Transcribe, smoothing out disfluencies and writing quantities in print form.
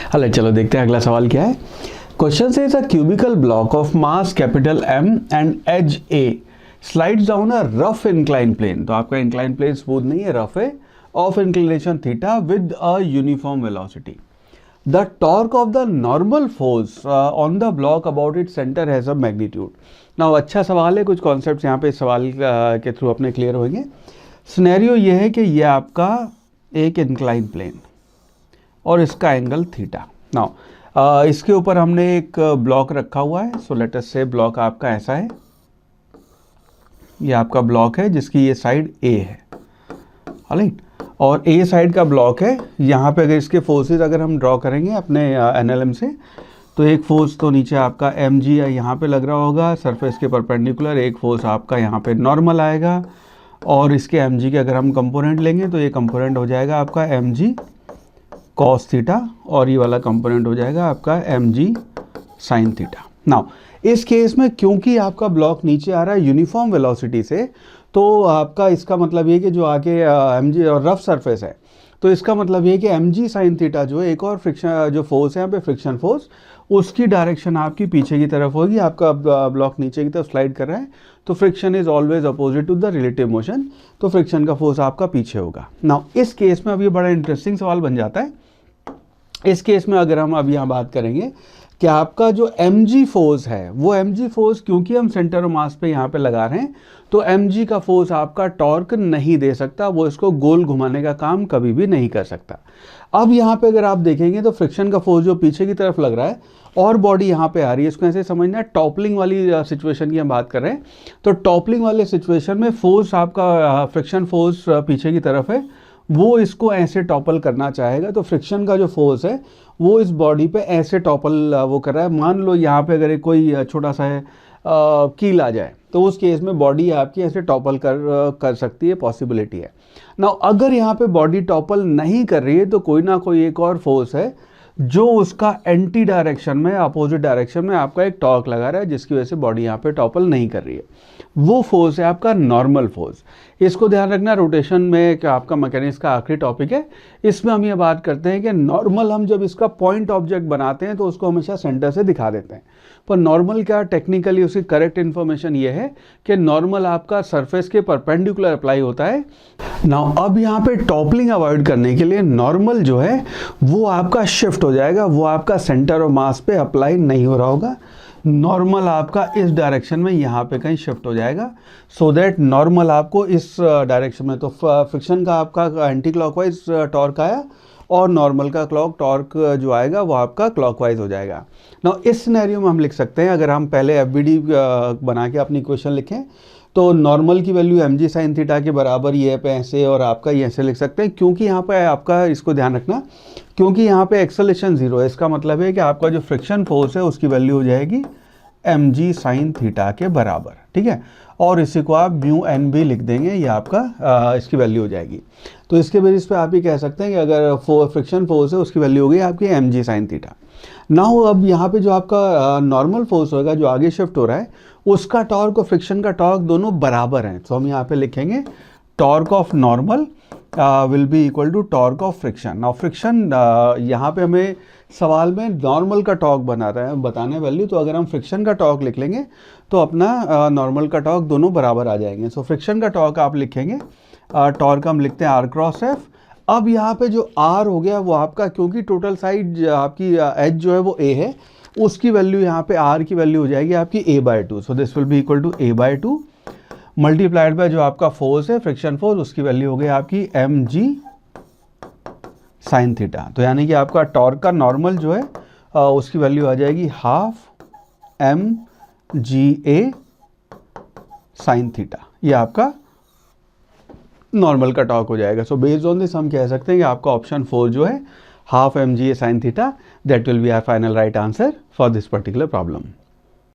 चलो देखते हैं अगला सवाल क्या है। क्वेश्चन से a cubical block of mass capital M and as A slides down a rough incline plane. तो आपका इंक्लाइन प्लेन स्मूथ नहीं है, रफ है, of inclination theta with a uniform velocity. The torque of the normal force on the block about it centre has a magnitude. ना अच्छा सवाल है, कुछ कॉन्सेप्ट्स यहाँ पे सवाल के थ्रू अपने क्लियर होंगे। सिनेरियो ये है कि ये आपका एक इंक्लाइन प्लेन और इसका एंगल थीटा। नाउ इसके ऊपर हमने एक ब्लॉक रखा हुआ है। सो लेट अस से ब्लॉक आपका ऐसा है, ये आपका ब्लॉक है जिसकी ये साइड A है, ऑलराइट, और A साइड का ब्लॉक है। यहाँ पे अगर इसके फोर्सेस अगर हम ड्रॉ करेंगे अपने NLM से, तो एक फोर्स तो नीचे आपका mg यहाँ पे लग रहा होगा सरफेस के परपेंडिकुलर, एक फोर्स आपका यहाँ पे नॉर्मल आएगा, और इसके mg के अगर हम कंपोनेंट लेंगे तो ये कंपोनेंट हो जाएगा आपका mg cos थीटा, और ये वाला कंपोनेंट हो जाएगा आपका mg sin थीटा। नाउ इस केस में क्योंकि आपका ब्लॉक नीचे आ रहा है यूनिफॉर्म वेलोसिटी से, तो आपका इसका मतलब ये कि जो आगे mg और रफ सरफेस है, तो इसका मतलब ये कि mg sin थीटा जो है, एक और फ्रिक्शन जो फोर्स है यहाँ पे फ्रिक्शन फोर्स, उसकी डायरेक्शन आपकी पीछे की तरफ होगी। आपका ब्लॉक नीचे की तरफ स्लाइड कर रहा है, तो friction is always opposite to the relative motion, तो फ्रिक्शन का फोर्स आपका पीछे होगा। नाउ इस केस में अब ये बड़ा इंटरेस्टिंग सवाल बन जाता है। इस केस में अगर हम अब यहाँ बात करेंगे कि आपका जो mg फोर्स है, वो mg फोर्स क्योंकि हम सेंटर ऑफ मास पे यहाँ पे लगा रहे हैं, तो mg का फोर्स आपका टॉर्क नहीं दे सकता, वो इसको गोल घुमाने का काम कभी भी नहीं कर सकता। अब यहाँ पे अगर आप देखेंगे तो फ्रिक्शन का फोर्स जो पीछे की तरफ लग रहा है और बॉडी यहाँ पे आ रही है, इसको ऐसे समझना है, टॉपलिंग वाली सिचुएशन की हम बात कर रहे हैं। तो टॉपलिंग वाले सिचुएशन में फोर्स आपका फ्रिक्शन फोर्स पीछे की तरफ है, वो इसको ऐसे टॉपल करना चाहेगा, तो फ्रिक्शन का जो फोर्स है वो इस बॉडी पे ऐसे टॉपल वो कर रहा है। मान लो यहाँ पे अगर कोई छोटा सा कील आ जाए, तो उस केस में बॉडी आपकी ऐसे टॉपल कर सकती है, पॉसिबिलिटी है। ना अगर यहाँ पे बॉडी टॉपल नहीं कर रही है, तो कोई ना कोई एक और फोर्स है जो उसका एंटी डायरेक्शन में, अपोजिट डायरेक्शन में आपका एक टॉर्क लगा रहा है, जिसकी वजह से बॉडी यहाँ पे टॉपल नहीं कर रही है। वो फोर्स है आपका नॉर्मल फोर्स। इसको ध्यान रखना, रोटेशन में क्या आपका मैकेनिक्स का आखिरी टॉपिक है, इसमें हम ये बात करते हैं कि नॉर्मल हम जब इसका पॉइंट ऑब्जेक्ट बनाते हैं तो उसको हमेशा सेंटर से दिखा देते हैं। पर नॉर्मल क्या, टेक्निकली उसकी करेक्ट इन्फॉर्मेशन ये है कि नॉर्मल आपका सरफेस के परपेंडिकुलर अप्लाई होता है। नाउ अब यहाँ पे टॉपलिंग अवॉइड करने के लिए नॉर्मल जो है वो आपका शिफ्ट हो जाएगा, वो आपका सेंटर ऑफ मास पे अप्लाई नहीं हो रहा होगा। नॉर्मल आपका इस डायरेक्शन में यहाँ पे कहीं शिफ्ट हो जाएगा, सो दैट नॉर्मल आपको इस डायरेक्शन में, तो फ्रिक्शन का आपका एंटी क्लॉकवाइज टॉर्क आया और नॉर्मल का टॉर्क जो आएगा वो आपका क्लॉकवाइज हो जाएगा। ना इस सिनेरियो में हम लिख सकते हैं, अगर हम पहले FBD बना के अपनी इक्वेशन लिखें, तो नॉर्मल की वैल्यू mg sin थीटा के बराबर ये पे ऐसे, और आपका ये ऐसे लिख सकते हैं, क्योंकि यहाँ पे आपका, इसको ध्यान रखना, क्योंकि यहाँ पे एक्सेलेरेशन 0 है, इसका मतलब है कि आपका जो फ्रिक्शन फोर्स है उसकी वैल्यू हो जाएगी mg sin थीटा के बराबर, ठीक है। और इसी को आप μn भी लिख देंगे, ये आपका इसकी वैल्यू हो जाएगी। तो इसके बेसिस पे आप ये कह सकते हैं कि अगर फ्रिक्शन फोर्स है उसकी वैल्यू हो गई आपकी mg sin थीटा। नाउ अब यहाँ पे जो आपका नॉर्मल फोर्स होगा जो आगे शिफ्ट हो रहा है, उसका टॉर्क और फ्रिक्शन का टॉर्क दोनों बराबर हैं, तो हम यहाँ पे लिखेंगे torque of normal will be equal to torque of friction. Now friction यहाँ पे हमें सवाल में नॉर्मल का टॉर्क बताना है वैल्यू, तो अगर हम फ्रिक्शन का टॉर्क लिख लेंगे तो अपना नॉर्मल का टॉर्क दोनों बराबर आ जाएंगे। सो फ्रिक्शन का टॉर्क आप लिखेंगे, टॉर्क हम लिखते हैं r क्रॉस f। अब यहाँ पे जो r हो गया वो आपका, क्योंकि टोटल साइड आपकी एज जो है वो a है, उसकी वैल्यू यहाँ पे r की वैल्यू हो जाएगी आपकी a/2। So this will be equal to a/2 multiplied by जो आपका फोर्स है फ्रिक्शन फोर्स, उसकी वैल्यू हो गई आपकी mg sin थीटा। तो यानी कि आपका टॉर्क का नॉर्मल जो है उसकी वैल्यू आ जाएगी हाफ mga sin थीटा, ये आपका नॉर्मल का टॉर्क हो जाएगा। सो बेस्ड ऑन दिस हम कह सकते हैं कि आपका ऑप्शन 4 जो है half mga sin theta, that will be our final right answer for this particular problem.